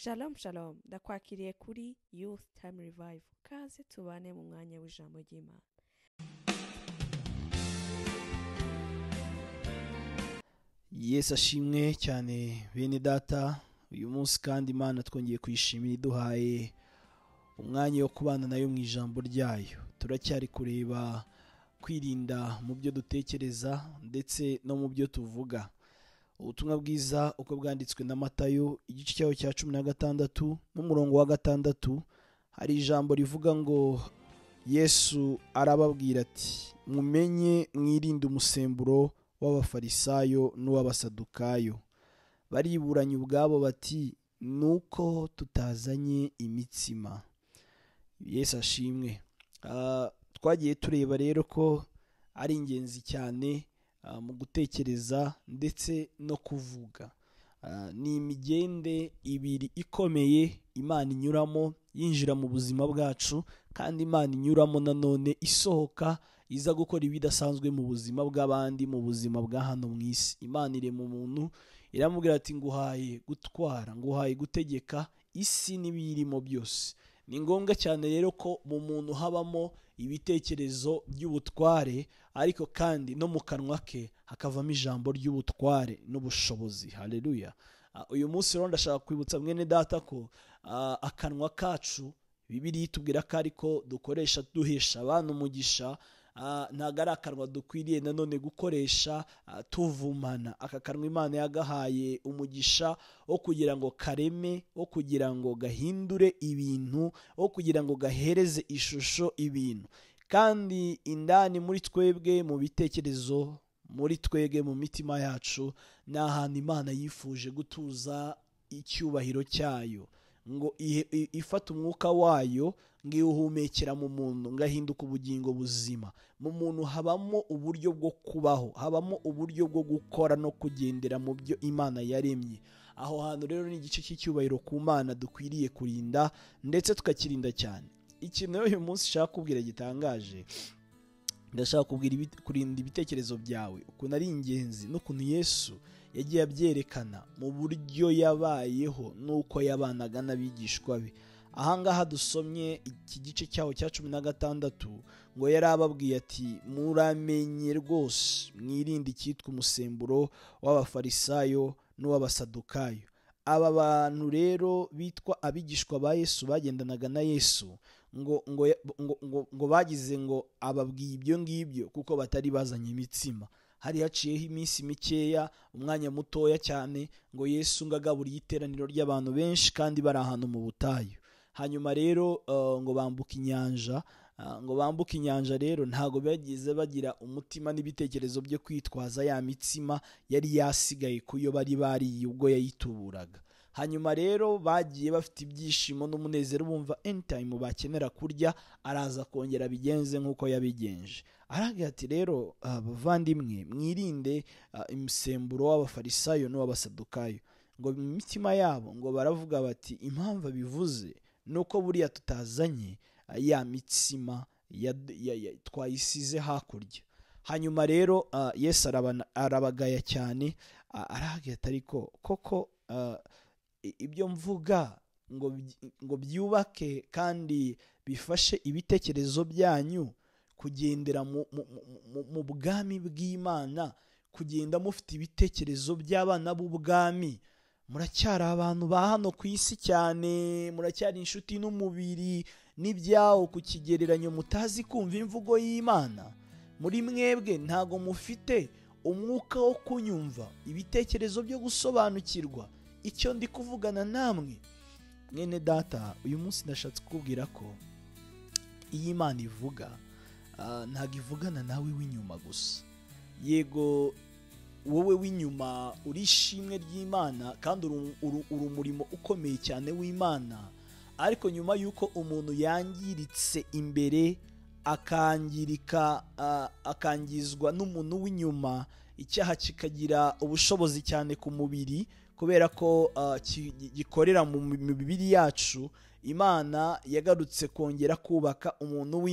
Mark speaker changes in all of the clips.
Speaker 1: Shalom shalom ndakwakiriye kuri Youth Time Revival. Kaze tubane mu mwanya w'ijambo ry'Imana.
Speaker 2: Yesu ashimwe cyane bene data. Uyu munsi kandi Imana twongeye kuyishimira iduhaye umwanya wo kubana nayo mu ijambo ryayo. Turacyari kureba kwirinda mu byo dutekereza ndetse no mu byo tuvuga. Ubutumwa bwiza uko bwanditswe na Matayo igice cyaho cya 16 n'umurongo wa 6, hari ijambo rivuga ngo Yesu arababwira ati mumenye mwirinde umusemburo w'abafarisayo n'uw'abasadukayo. Bariburanye ubwabo bati nuko tutazanye imitsima. Yesu ashimwe. Twagiye tureba rero ko ari ingenzi cyane mu gutekereza ndetse no kuvuga. Ni imigende ibiri ikomeye Imana inyuramo yinjira mu buzima bwacu, kandi Imana inyuramo nanone isohoka iza gukora ibidasanzwe mu buzima bw'abandi, mu buzima bwa hano mu isi. Imana irema umuntu iramubwira ati nguhaye gutwara, nguhaye gutegeka isi n'ibiyirimo byose. Ni ngombwa cyane rero ko mu muntu habamo ibitekerezo by'ubutware, ariko kandi no mu kanwa ke hakavamo ijambo ry'ubutware n'ubushobozi. Haleluya. Uyu munsi rero ndashaka kwibutsa mwene data ko akanwa kacu Bibiliya itubwira ko ariko dukoresha duhesha abantu umugisha. Ntago ari akanwa dukwiriye nanone gukoresha tuvumana. Aka kanwa Imana yagahaye umugisha wo kugira ngo kareme, wo kugira ngo gahindure ibintu, wo kugira ngo gahereze ishusho ibintu. Kandi indani muri twebwe, mu bitekerezo, muri twebwe, mu mitima yacu, ni ahantu Imana yifuje gutuza icyubahiro cyayo, ngo ifata umwuka wayo ngo iwuhumekera mu muntu, ngahinduka ubugingo buzima. Mu muntu habamo uburyo bwo kubaho, habamo uburyo bwo gukora no kugendera mu byo Imana yaremye. Aho hantu rero ni igice cy'icyubahiro ku Mana dukwiriye kurinda ndetse tukakirinda cyane. Ikintu uyu munsi nshaka kubwira gitangaje, ndashaka kubwira kurinda ibitekerezo byawe ukuntu ari ingenzi, n'ukuntu Yesu yagiye abyerekana mu buryo yabayeho n'uko yabanaga n'abigishwa be. Ahangaha dusomye iki gice cyaho cya 16 ngo yari ababwiye ati muramenye rwose mwirinde icyitwa umusemburo w'abafarisayo n'uw'abasadukayo. Aba bantu rero bitwa abigishwa ba Yesu bagendanaga na Yesu ngo bagize ngo ababwiye ibyo ngibyo kuko batari bazanye imitsima. Hari haciyeho iminsi mikeya, umwanya mutoya cyane, ngo Yesu ngagaburiye iteraniro ry'abantu benshi kandi bari ahantu mu butayu. Hanyuma rero ngo bambuka inyanja rero ntago bagize bagira umutima n'ibitekerezo byo kwitwaza ya mitsima yari yasigaye kuyo bari bariye ubwo yayituburaga. Hanyuma rero bagiye bafite ibyishimo n'umunezero, bumva anytime bakenera kurya araza kongera bigenze nk'uko yabigenje. Aragira ati rero bavandimwe mwirinde imisemburo w'abafarisayo n'uw'abasadukayo. Ngo mu mitima yabo ngo baravuga bati impamvu bivuze nuko buriya tutazanye ya mitsima twayisize hakurya. Hanyuma rero Yesu arabagaya cyane, aragira ati ariko koko ibyo mvuga ngo byubake kandi bifashe ibitekerezo byanyu kugendera mu bwami bw'Imana, kugenda mufite ibitekerezo by'abana b'ubwami. Muracyari abantu ba hano ku isi cyane, muracyari inshuti n'umubiri n'ibyawo ku kigereranyo, mutazi kumva imvugo y'Imana. Muri mwebwe ntago mufite umwuka wo kunyumva, ibitekerezo byo gusobanukirwa icyo ndi kuvugana namwe. Mwene data, uyu munsi ndashatse kukubwira ko iyi Imana ivuga ntago ivugana nawe w'inyuma gusa. Yego wowe w'inyuma uri ishimwe ry'Imana kandi uri umurimo ukomeye cyane w'Imana, ariko nyuma y'uko umuntu yangiritse imbere akangizwa n'umuntu w'inyuma, icyaha kikagira ubushobozi cyane ku mubiri kubera ko gikorera mu mibiri yacu. Imana yagarutse kongera kubaka umuntu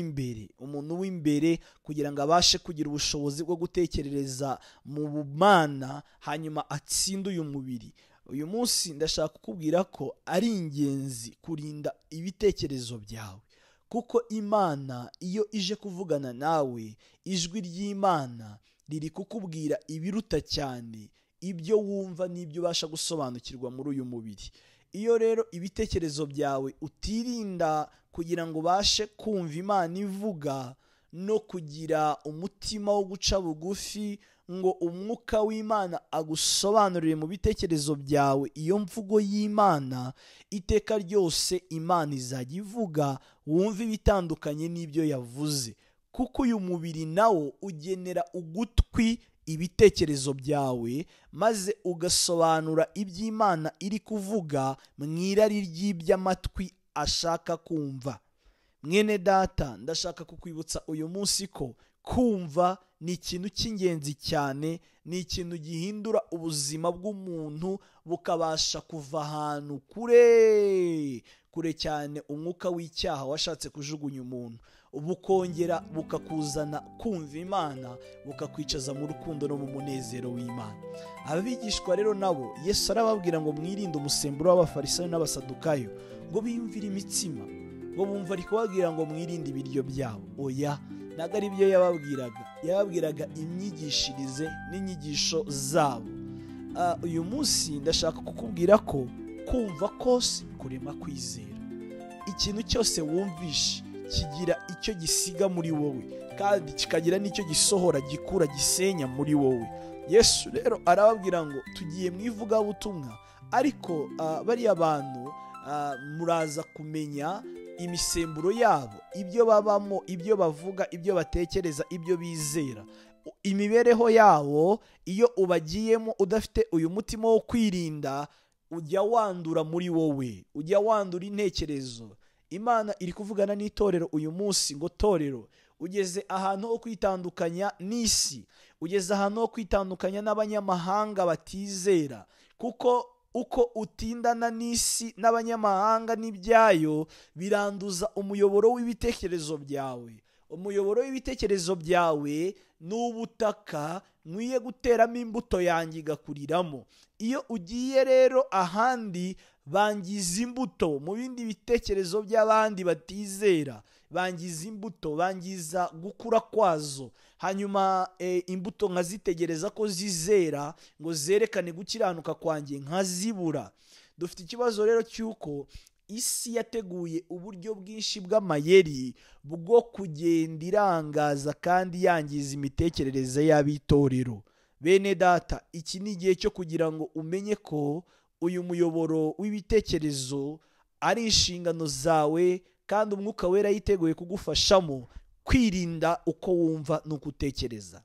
Speaker 2: w'imbere kugira ngo abashe kugira ubushobozi bwo gutekerereza mu bumana, hanyuma atsinde uyu mubiri. uyu munsi ndashaka kukubwira ko ari ingenzi kurinda ibitekerezo byawe, kuko Imana iyo ije kuvugana nawe, ijwi ry'Imana riri kukubwira ibiruta cyane ibyo wumva n'ibyo ubasha gusobanukirwa muri uyu mubiri. Iyo rero ibitekerezo byawe utirinda kugira ngo ubashe kumva Imana ivuga no kugira umutima wo guca bugufi ngo umwuka w'Imana agusobanurire mu bitekerezo byawe iyo mvugo y'Imana, iteka ryose Imana izajya ivuga wumva ibitandukanye n'ibyo yavuze, kuko uyu mubiri nawo ugenera ugutwi ibitekerezo byawe, maze ugasobanura iby'Imana iri kuvuga mu irari ry'iby'amatwi ashaka kumva. Mwene data, ndashaka kukwibutsa uyu munsi ko kumva ni ikintu cy'ingenzi cyane, ni ikintu gihindura ubuzima bw'umuntu bukabasha kuva ahantu kure cyane umwuka w'icyaha washatse kujugunya umuntu, bukongera bukakuzana kumva Imana, bukakwicaza mu rukundo no mu munezero w'Imana. Abigishwa rero nabo Yesu arababwira ngo mwirinde umusemburo w'abafarisayo n'abasadukayo, ngo biyumvire imitsima, ngo bumva ari kubabwira ngo mwirinde ibiryo byabo. Oya, ntabwo ari byo yababwiraga imyigishirize n'inyigisho zabo. Uyu munsi ndashaka kukubwira ko kumva kose kurema kwizera. Ikintu cyose wumvishe kigira icyo gisiga muri wowe, kandi kikagira n'icyo gisohora, gikura, gisenya muri wowe. Yesu rero arababwira ngo tugiye mu ivugabutumwa, ariko bariya bantu muraza kumenya imisemburo yabo, ibyo babamo, ibyo bavuga, ibyo batekereza, ibyo bizera, imibereho yabo. Iyo ubagiyemo udafite uyu mutima wo kwirinda, ujya wandura muri wowe, ujya wandura intekerezo. Imana iri kuvugana n'itorero uyu munsi ngo torero, ugeze ahantu ho kwitandukanya n'isi, ugeze ahantu ho kwitandukanya n'abanyamahanga batizera, kuko uko utindana n'isi n'abanyamahanga n'ibyayo biranduza umuyoboro w'ibitekerezo byawe. Umuyoboro w'ibitekerezo byawe ni ubutaka nkwiye guteramo imbuto yanjye igakuriramo. Iyo ugiye rero ahandi bangiza imbuto mu bindi bitekerezo by'abandi batizera, bangiza imbuto, bangiza gukura kwazo, hanyuma imbuto nkazitegereza ko zizera ngo zerekane gukiranuka kwanjye, nkazibura. Dufite ikibazo rero cy'uko isi yateguye uburyo bwinshi bw'amayeri bwo kugenda irangaza kandi yangiza imitekerereze y'abitorero. Bene data, iki ni igihe cyo kugira ngo umenye ko uyu muyoboro w'ibitekerezo ari inshingano zawe, kandi umwuka wera yiteguye kugufashamo kwirinda uko wumva n'uko utekereza.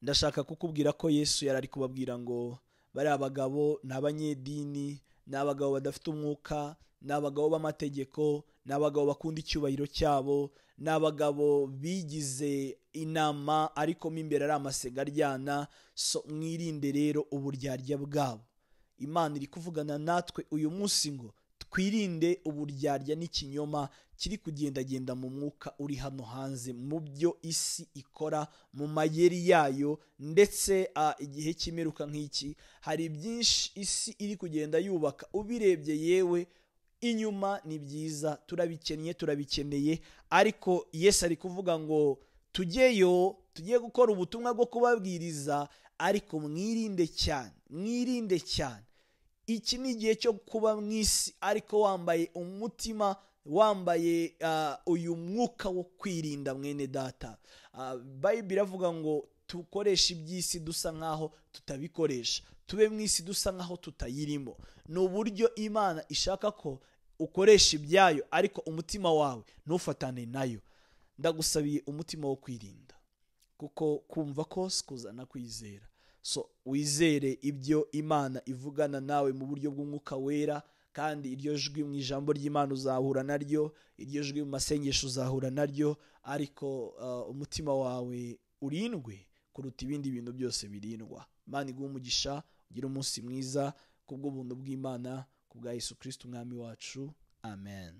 Speaker 2: Ndashaka kukubwira ko Yesu yari ari kubabwira ngo bari abagabo ni abanyedini, ni abagabo badafite umwuka, ni abagabo b'amategeko, ni abagabo bakunda icyubahiro cyabo, ni abagabo bigize inama ariko mo imbere ari amasega aryana. So mwirinde rero uburyarya bwabo. Imana iri kuvugana natwe uyu munsi ngo twirinde uburyarya n'ikinyoma kiri kugendagenda mu mwuka uri hano hanze, mu byo isi ikora, mu mayeri yayo. Ndetse igihe cy'imperuka nk'iki, hari byinshi isi iri kugenda yubaka, ubirebye yewe inyuma ni byiza, turabikeneye, ariko Yesu ari kuvuga ngo tugiye gukora ubutumwa bwo kubabwiriza, ariko mwirinde cyane. Iki ni igihe cyo kuba mu isi ariko wambaye umutima, wambaye uyu mwuka wo kwirinda. Mwene data, Bible iravuga ngo tukoreshe iby'isi dusa nkaho tutabikoresha, tube mu isi dusa nkaho tutayirimo. Ni uburyo Imana ishaka ko ukoresha ibyayo, ariko umutima wawe ntufatane nayo. Ndagusabiye umutima wo kwirinda, kuko kumva kose kuzana kwizera. So wizere ibyo Imana ivugana nawe mu buryo bw'umwuka wera, kandi iryo jwi mu ijambo ry'Imana uzahura naryo, iryo jwi mu masengesho uzahura naryo, ariko umutima wawe urindwe kuruta ibindi bintu byose birindwa. Imana iguhe umugisha, ugire umunsi mwiza kubw'ubuntu bw'Imana, kubwa Yesu Kristo umwami wacu. Amen.